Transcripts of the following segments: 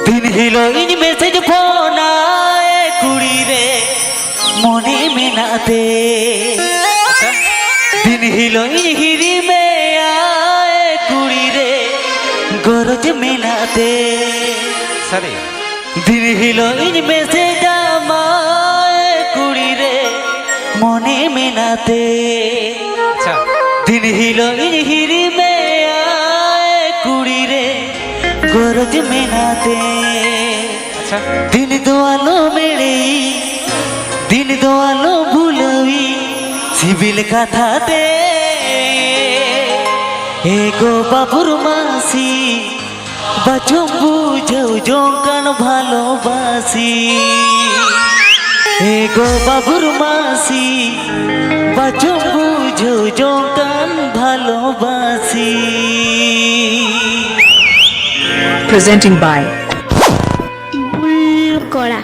दिन हिलो इन message phone आए कुड़ी रे मोने में नाते दिन हिलो इन हिरी में आए कुड़ी रे गरज में नाते सरे दिन हिलो इन मैसेज आए कुड़ी रे मोने में नाते अच्छा दिन हिलो इन हिरी में आए कुड़ी रे गरज में नाते अच्छा दिन दोआलो मेरे दिन दोआलो भूलवी सिविल कथा दे एगो बाबुर मासी बचो बुझो जोंकन भालोबासी एगो बाबुर मासी बचो बुझो जोंकन भालोबासी presenting by করা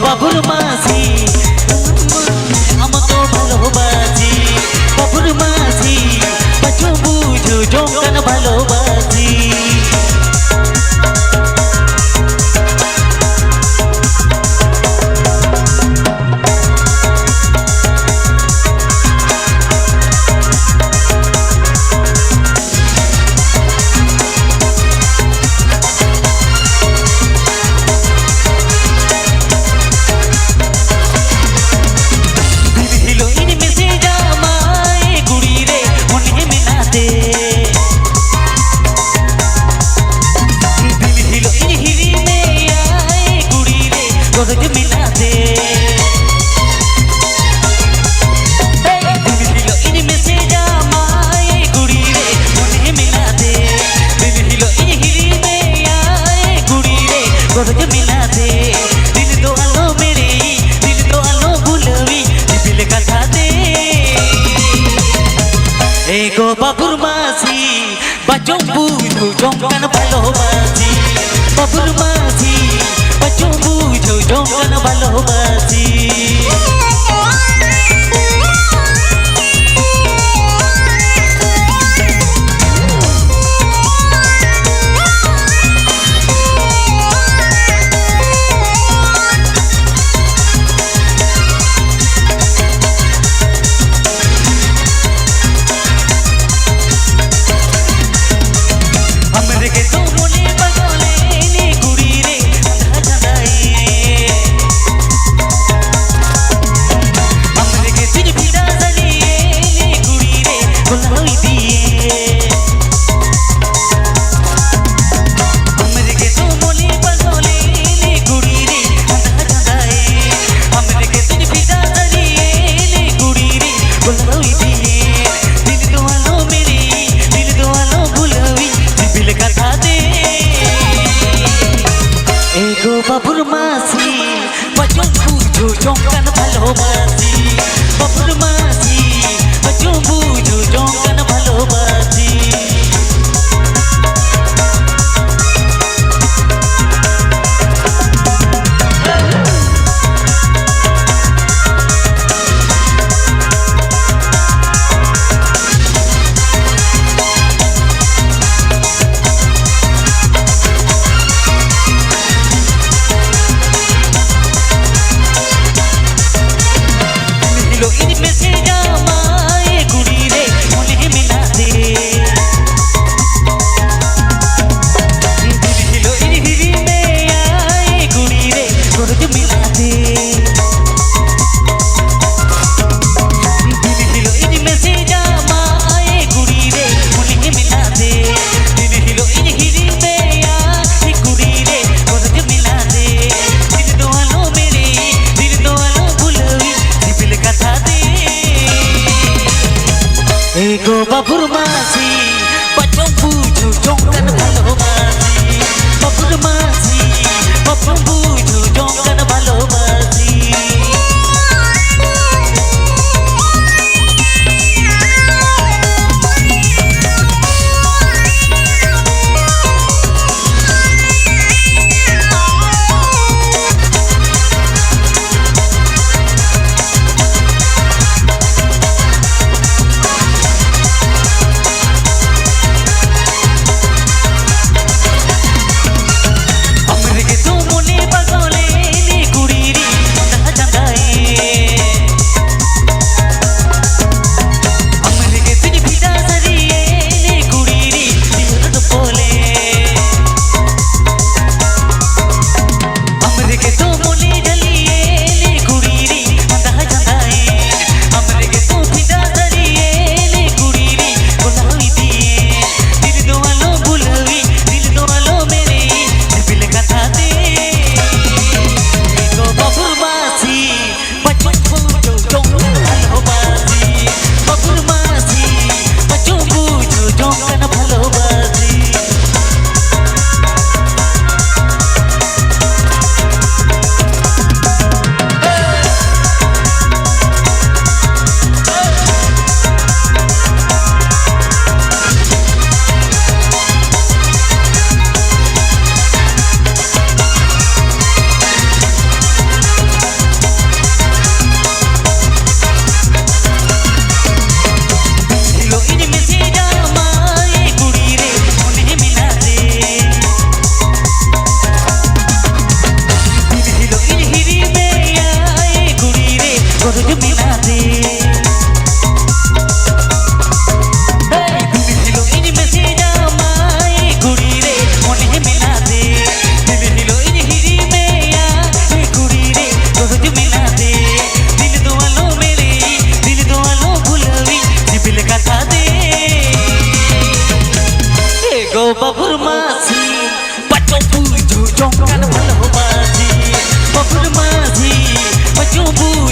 বাবুর মাঝি আমাকে ভালোবাসি বাবুর মাঝি বাঁচো বুঝো জঙ্গন ভালোবাসি गरज मिलाते दिल दो आलो मेरे दिल दो आलो भूलवी दिल कथा दे एगो बाबुर मासी बचो बुझो जोंकन भालोबासी बाबुर मासी बचो बुझो जोंकन भालोबासी বাবুর মাসি বাঁচো বুঝো জঙ্গন ভালোবাসি বাবুর মাসি বাঁচো বুঝো জঙ্গন ভালোবাসি इन में से जामाए गुड़ी रे फूल